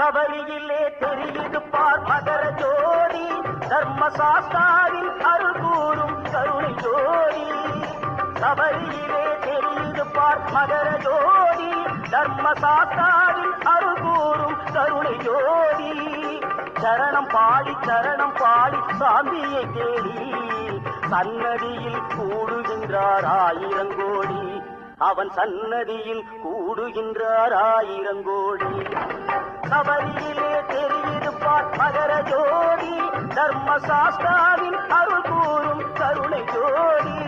சபரியிலே தெரியுது பார் மகர ஜோடி, தர்மசாஸ்தாவின் அருள் கூறும் கருணை ஜோடி. சபரியிலே தெரியுது பார் மகர ஜோடி, தர்மசாஸ்தாவின் அருள் கூறும் கருணை ஜோடி. சரணம் பாடி சாந்தியை தேடி சன்னதியில் கூடுகின்றார் ஆயிரங்கோடி. அவன் சன்னதியில் கூடுகின்றார் ஆயிரங்கோடி. சபரியிலே தெரியுது பார் மகர ஜோடி, தர்மசாஸ்தாவின் அருள் கூறும் கருணை ஜோடி.